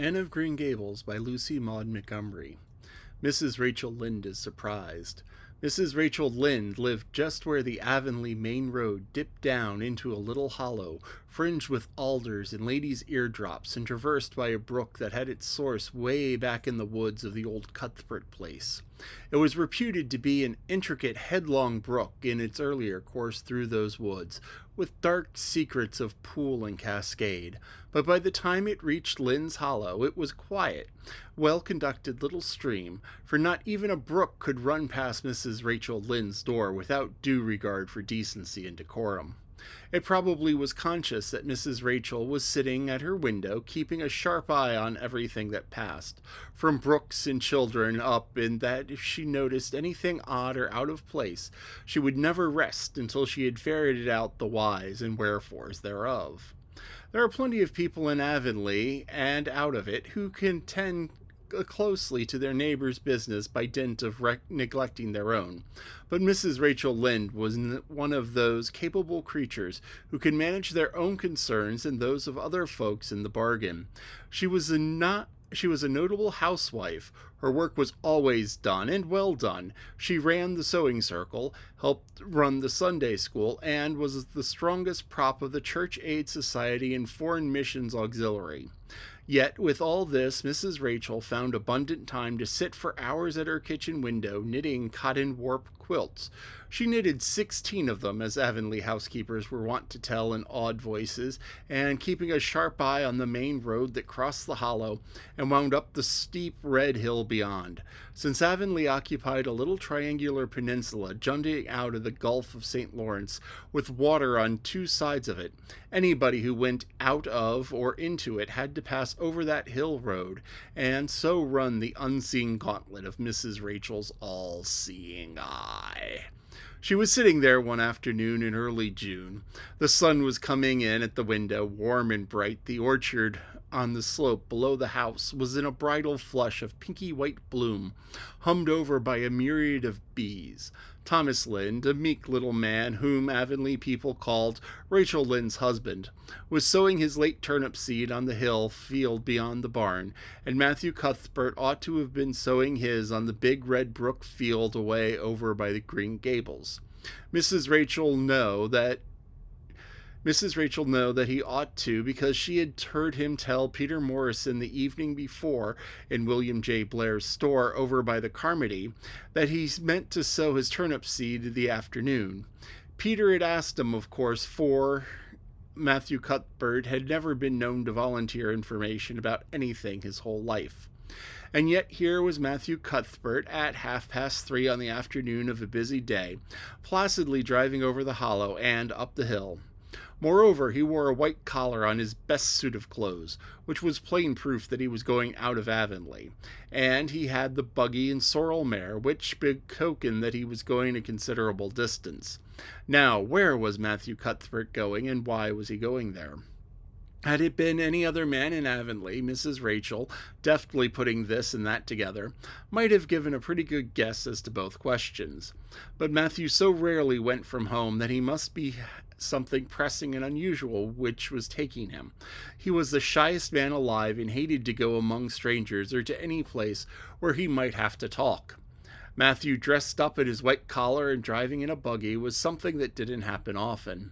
Anne of Green Gables by Lucy Maud Montgomery. Mrs. Rachel Lynde is surprised. Mrs. Rachel Lynde lived just where the Avonlea main road dipped down into a little hollow, fringed with alders and ladies' eardrops, and traversed by a brook that had its source way back in the woods of the old Cuthbert place. It was reputed to be an intricate, headlong brook in its earlier course through those woods, with dark secrets of pool and cascade. But by the time it reached Lynde's Hollow, it was quiet, well-conducted little stream, for not even a brook could run past Mrs. Rachel Lynde's door without due regard for decency and decorum. It probably was conscious that Mrs. Rachel was sitting at her window, keeping a sharp eye on everything that passed, from brooks and children up, and that if she noticed anything odd or out of place, she would never rest until she had ferreted out the whys and wherefores thereof. There are plenty of people in Avonlea and out of it who can tend closely to their neighbor's business by dint of neglecting their own. But Mrs. Rachel Lynde was one of those capable creatures who can manage their own concerns and those of other folks in the bargain. She was a notable housewife. Her work was always done, and well done. She ran the sewing circle, helped run the Sunday school, and was the strongest prop of the Church Aid Society and Foreign Missions Auxiliary. Yet, with all this, Mrs. Rachel found abundant time to sit for hours at her kitchen window knitting cotton warp quilts. She knitted 16 of them, as Avonlea housekeepers were wont to tell in awed voices, and keeping a sharp eye on the main road that crossed the hollow and wound up the steep red hill beyond. Since Avonlea occupied a little triangular peninsula jutting out of the Gulf of St. Lawrence, with water on two sides of it, anybody who went out of or into it had to pass over that hill road, and so run the unseen gauntlet of Mrs. Rachel's all-seeing eye. She was sitting there one afternoon in early June. The sun was coming in at the window, warm and bright. The orchard on the slope below the house was in a bridal flush of pinky-white bloom, hummed over by a myriad of bees. Thomas Lynde, a meek little man whom Avonlea people called Rachel Lynde's husband, was sowing his late turnip seed on the hill field beyond the barn, and Matthew Cuthbert ought to have been sowing his on the big red brook field away over by the Green Gables. Mrs. Rachel know that he ought to, because she had heard him tell Peter Morrison the evening before in William J. Blair's store over by the Carmody that he meant to sow his turnip seed the afternoon. Peter had asked him, of course, for Matthew Cuthbert had never been known to volunteer information about anything his whole life. And yet here was Matthew Cuthbert at 3:30 on the afternoon of a busy day, placidly driving over the hollow and up the hill. Moreover, he wore a white collar on his best suit of clothes, which was plain proof that he was going out of Avonlea, and he had the buggy and sorrel mare, which betokened that he was going a considerable distance. Now, where was Matthew Cuthbert going, and why was he going there? Had it been any other man in Avonlea, Mrs. Rachel, deftly putting this and that together, might have given a pretty good guess as to both questions. But Matthew so rarely went from home that he must be something pressing and unusual which was taking him. He was the shyest man alive and hated to go among strangers or to any place where he might have to talk. Matthew, dressed up in his white collar and driving in a buggy, was something that didn't happen often.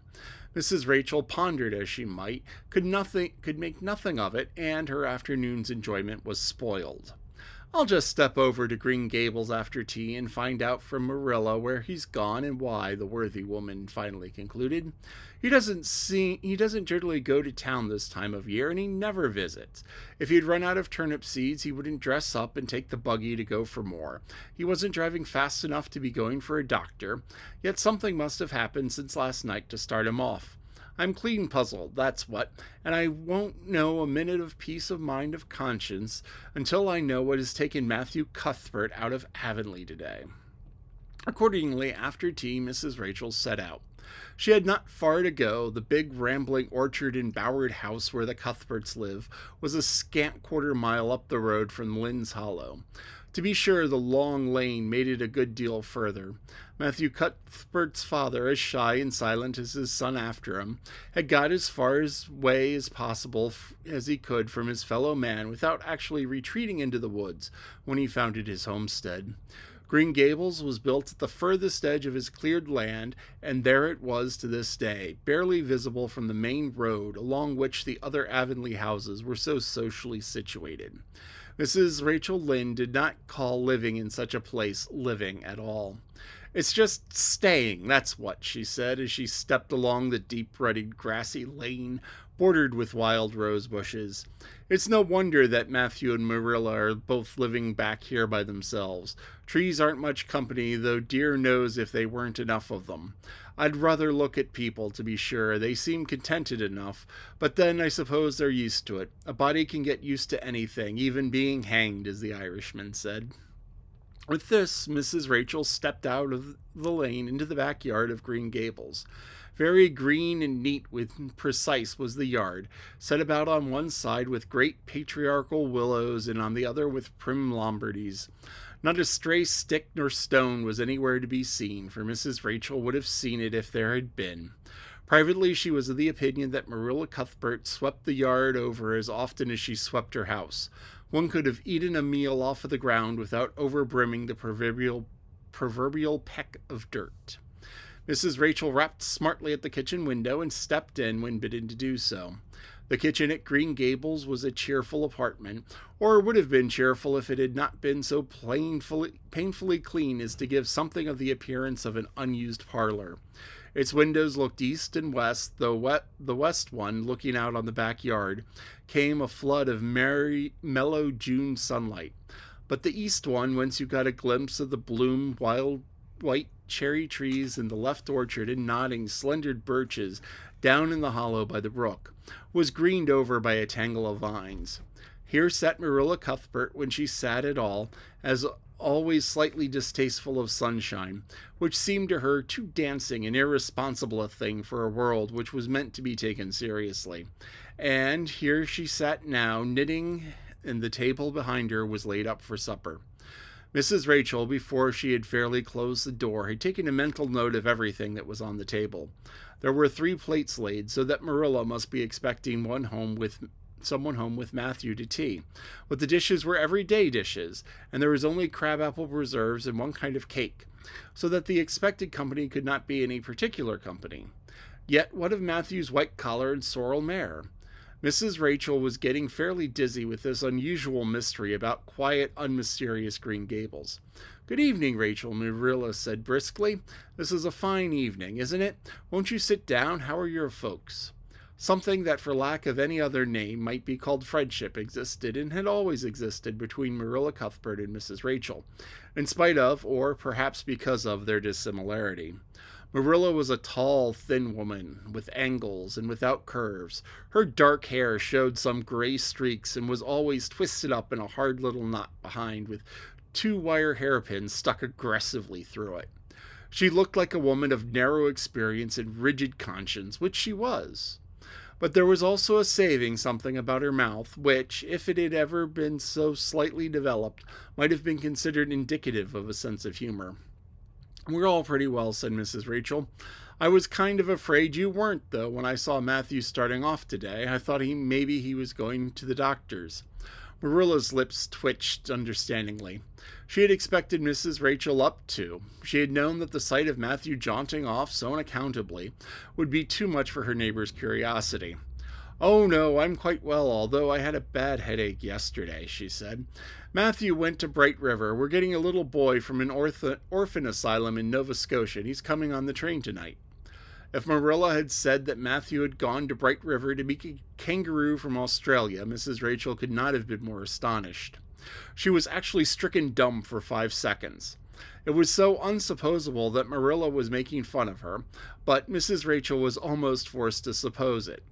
Mrs. Rachel pondered as she might, could make nothing of it, and her afternoon's enjoyment was spoiled. I'll just step over to Green Gables after tea and find out from Marilla where he's gone and why, the worthy woman finally concluded. He doesn't generally go to town this time of year, and he never visits. If he'd run out of turnip seeds, he wouldn't dress up and take the buggy to go for more. He wasn't driving fast enough to be going for a doctor, yet something must have happened since last night to start him off. I'm clean puzzled, that's what, and I won't know a minute of peace of mind of conscience until I know what has taken Matthew Cuthbert out of Avonlea today. Accordingly, after tea, Mrs. Rachel set out. She had not far to go. The big rambling orchard and bowered house where the Cuthberts live was a scant quarter-mile up the road from Lynde's Hollow. To be sure, the long lane made it a good deal further. Matthew Cuthbert's father, as shy and silent as his son after him, had got as far away as possible as he could from his fellow man without actually retreating into the woods when he founded his homestead. Green Gables was built at the furthest edge of his cleared land, and there it was to this day, barely visible from the main road along which the other Avonlea houses were so socially situated. Mrs. Rachel Lynde did not call living in such a place living at all. "It's just staying, that's what," she said as she stepped along the deep-rutted grassy lane bordered with wild rose bushes. "It's no wonder that Matthew and Marilla are both living back here by themselves. Trees aren't much company, though dear knows if they weren't enough of them. I'd rather look at people, to be sure. They seem contented enough, but then I suppose they're used to it. A body can get used to anything, even being hanged, as the Irishman said." With this, Mrs. Rachel stepped out of the lane into the backyard of Green Gables. Very green and neat and precise was the yard, set about on one side with great patriarchal willows and on the other with prim Lombardies. Not a stray stick nor stone was anywhere to be seen, for Mrs. Rachel would have seen it if there had been. Privately, she was of the opinion that Marilla Cuthbert swept the yard over as often as she swept her house. One could have eaten a meal off of the ground without overbrimming the proverbial peck of dirt. Mrs. Rachel rapped smartly at the kitchen window and stepped in when bidden to do so. The kitchen at Green Gables was a cheerful apartment, or would have been cheerful if it had not been so painfully clean as to give something of the appearance of an unused parlor. Its windows looked east and west, though the west one, looking out on the backyard, came a flood of mellow June sunlight. But the east one, whence you got a glimpse of the wild white cherry trees in the left orchard and nodding slender birches down in the hollow by the brook, was greened over by a tangle of vines. Here sat Marilla Cuthbert when she sat at all, as always slightly distasteful of sunshine, which seemed to her too dancing and irresponsible a thing for a world which was meant to be taken seriously. And here she sat now, knitting, and the table behind her was laid up for supper. Mrs. Rachel, before she had fairly closed the door, had taken a mental note of everything that was on the table. There were 3 plates laid, so that Marilla must be expecting someone home with Matthew to tea. But the dishes were everyday dishes, and there was only crabapple preserves and one kind of cake, so that the expected company could not be any particular company. Yet what of Matthew's white collar and sorrel mare? Mrs. Rachel was getting fairly dizzy with this unusual mystery about quiet, unmysterious Green Gables. "Good evening, Rachel," Marilla said briskly. "This is a fine evening, isn't it? Won't you sit down? How are your folks?" Something that, for lack of any other name, might be called friendship existed and had always existed between Marilla Cuthbert and Mrs. Rachel, in spite of, or perhaps because of, their dissimilarity. Marilla was a tall, thin woman, with angles and without curves. Her dark hair showed some gray streaks and was always twisted up in a hard little knot behind, with 2 wire hairpins stuck aggressively through it. She looked like a woman of narrow experience and rigid conscience, which she was. But there was also a saving something about her mouth, which, if it had ever been so slightly developed, might have been considered indicative of a sense of humor. "We're all pretty well," said Mrs. Rachel. "I was kind of afraid you weren't, though, when I saw Matthew starting off today. I thought maybe he was going to the doctor's." Marilla's lips twitched understandingly. She had expected Mrs. Rachel up too. She had known that the sight of Matthew jaunting off so unaccountably would be too much for her neighbor's curiosity. "Oh, no, I'm quite well, although I had a bad headache yesterday," she said. "Matthew went to Bright River. We're getting a little boy from an orphan asylum in Nova Scotia, and he's coming on the train tonight." If Marilla had said that Matthew had gone to Bright River to meet a kangaroo from Australia, Mrs. Rachel could not have been more astonished. She was actually stricken dumb for 5 seconds. It was so unsupposable that Marilla was making fun of her, but Mrs. Rachel was almost forced to suppose it.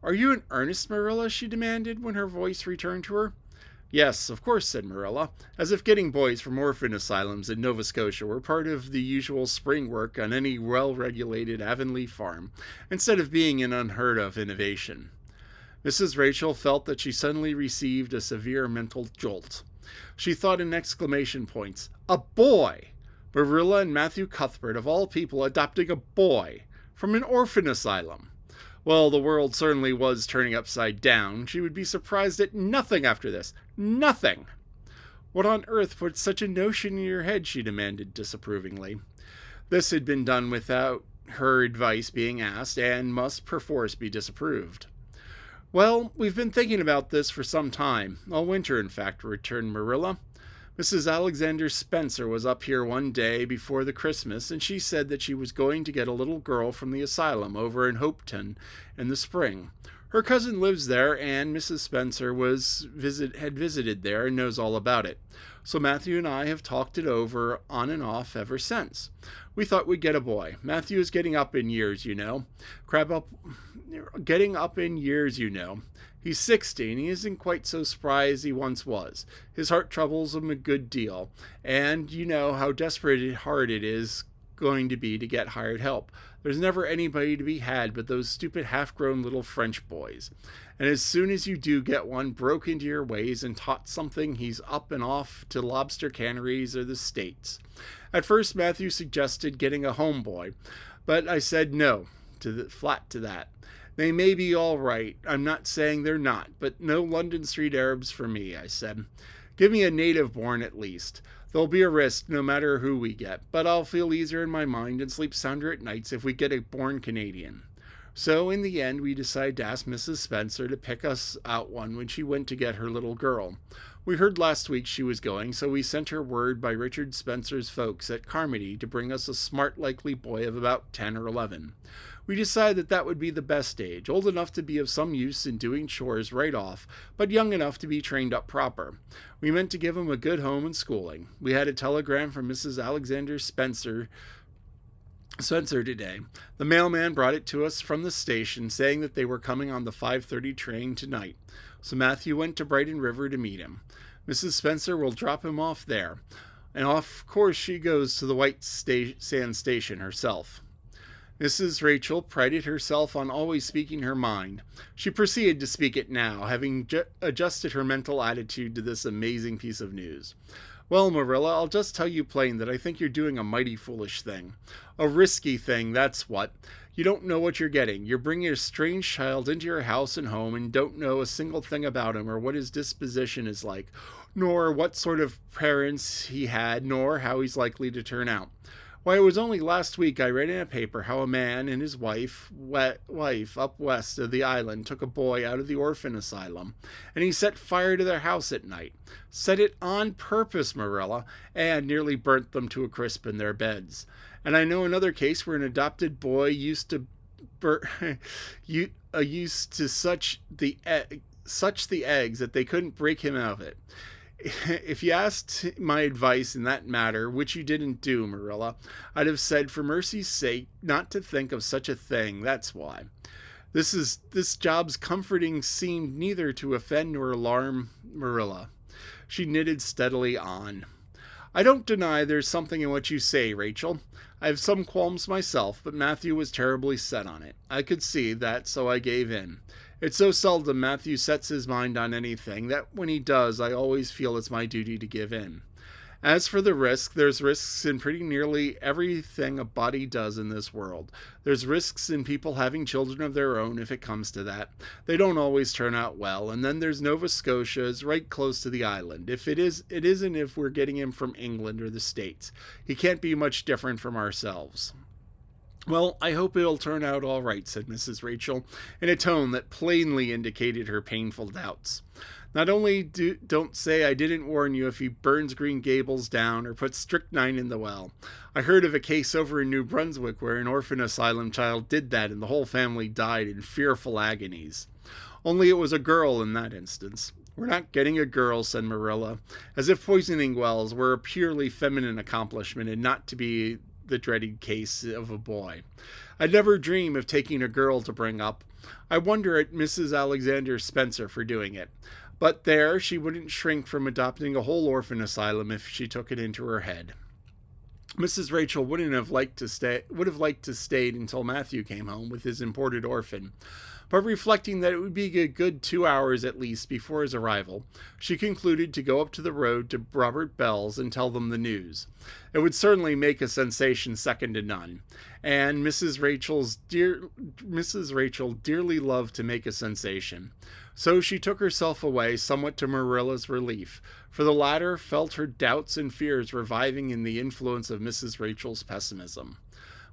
"Are you in earnest, Marilla?" she demanded when her voice returned to her. "Yes, of course," said Marilla, as if getting boys from orphan asylums in Nova Scotia were part of the usual spring work on any well-regulated Avonlea farm, instead of being an unheard-of innovation. Mrs. Rachel felt that she suddenly received a severe mental jolt. She thought in exclamation points. A boy! Marilla and Matthew Cuthbert, of all people, adopting a boy from an orphan asylum. Well, the world certainly was turning upside down. She would be surprised at nothing after this. Nothing! What on earth put such a notion in your head? She demanded disapprovingly. This had been done without her advice being asked, and must perforce be disapproved. Well, we've been thinking about this for some time. All winter, in fact, returned Marilla. Mrs. Alexander Spencer was up here one day before the Christmas, and she said that she was going to get a little girl from the asylum over in Hopeton in the spring. Her cousin lives there, and Mrs. Spencer had visited there and knows all about it. So Matthew and I have talked it over on and off ever since. We thought we'd get a boy. Matthew is getting up in years, you know. Getting up in years, you know. He's 60, and he isn't quite so spry as he once was. His heart troubles him a good deal, and you know how desperate hard it is going to be to get hired help. There's never anybody to be had but those stupid half-grown little French boys. And as soon as you do get one broke into your ways and taught something, he's up and off to lobster canneries or the States. At first, Matthew suggested getting a homeboy, but I said no, flat to that. They may be all right, I'm not saying they're not, but no London Street Arabs for me, I said. Give me a native born at least. There'll be a risk no matter who we get, but I'll feel easier in my mind and sleep sounder at nights if we get a born Canadian. So in the end, we decided to ask Mrs. Spencer to pick us out one when she went to get her little girl. We heard last week she was going, so we sent her word by Richard Spencer's folks at Carmody to bring us a smart, likely boy of about 10 or 11. We decided that would be the best age, old enough to be of some use in doing chores right off, but young enough to be trained up proper. We meant to give him a good home and schooling. We had a telegram from Mrs. Alexander Spencer today. The mailman brought it to us from the station, saying that they were coming on the 5:30 train tonight. So Matthew went to Brighton River to meet him. Mrs. Spencer will drop him off there, and of course she goes to the White Sand Station herself. Mrs. Rachel prided herself on always speaking her mind. She proceeded to speak it now, having adjusted her mental attitude to this amazing piece of news. Well, Marilla, I'll just tell you plain that I think you're doing a mighty foolish thing. A risky thing, that's what. You don't know what you're getting. You're bringing a strange child into your house and home and don't know a single thing about him or what his disposition is like, nor what sort of parents he had, nor how he's likely to turn out. Why, it was only last week I read in a paper how a man and his wife up west of the island took a boy out of the orphan asylum, and he set fire to their house at night. Set it on purpose, Marilla, and nearly burnt them to a crisp in their beds. And I know another case where an adopted boy used to such the eggs that they couldn't break him out of it. If you asked my advice in that matter, which you didn't do, Marilla, I'd have said, for mercy's sake, not to think of such a thing, that's why. This job's comforting seemed neither to offend nor alarm Marilla. She knitted steadily on. I don't deny there's something in what you say, Rachel. I have some qualms myself, but Matthew was terribly set on it. I could see that, so I gave in. It's so seldom Matthew sets his mind on anything that when he does, I always feel it's my duty to give in. As for the risk, there's risks in pretty nearly everything a body does in this world. There's risks in people having children of their own if it comes to that. They don't always turn out well, and then there's Nova Scotia is right close to the island. If it isn't if we're getting him from England or the States. He can't be much different from ourselves. Well, I hope it'll turn out all right, said Mrs. Rachel, in a tone that plainly indicated her painful doubts. Not only don't say I didn't warn you if he burns Green Gables down or puts strychnine in the well. I heard of a case over in New Brunswick where an orphan asylum child did that and the whole family died in fearful agonies. Only it was a girl in that instance. We're not getting a girl, said Marilla, as if poisoning wells were a purely feminine accomplishment and not to be the dreaded case of a boy. I'd never dream of taking a girl to bring up. I wonder at Mrs. Alexander Spencer for doing it. But there, she wouldn't shrink from adopting a whole orphan asylum if she took it into her head. Mrs. Rachel would have liked to stay until Matthew came home with his imported orphan. But reflecting that it would be a good 2 hours at least before his arrival, she concluded to go up to the road to Robert Bell's and tell them the news. It would certainly make a sensation second to none, and Mrs. Rachel dearly loved to make a sensation. So she took herself away, somewhat to Marilla's relief, for the latter felt her doubts and fears reviving in the influence of Mrs. Rachel's pessimism.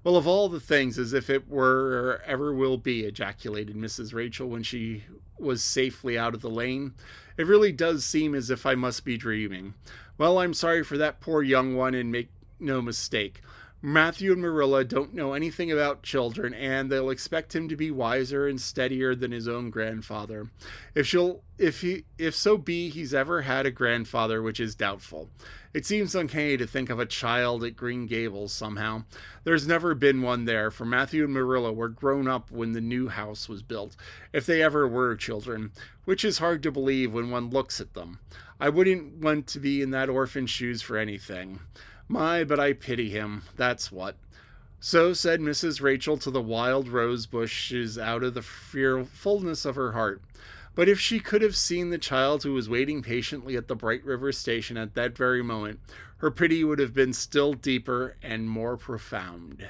Well, of all the things, as if it were or ever will be, ejaculated Mrs. Rachel when she was safely out of the lane. It really does seem as if I must be dreaming. Well, I'm sorry for that poor young one, and make no mistake. Matthew and Marilla don't know anything about children, and they'll expect him to be wiser and steadier than his own grandfather. If so be he's ever had a grandfather, which is doubtful. It seems uncanny to think of a child at Green Gables somehow. There's never been one there, for Matthew and Marilla were grown up when the new house was built, if they ever were children, which is hard to believe when one looks at them. I wouldn't want to be in that orphan's shoes for anything. My, but I pity him, that's what. So said Mrs. Rachel to the wild rose bushes out of the fearfulness of her heart. But if she could have seen the child who was waiting patiently at the Bright River station at that very moment, her pity would have been still deeper and more profound.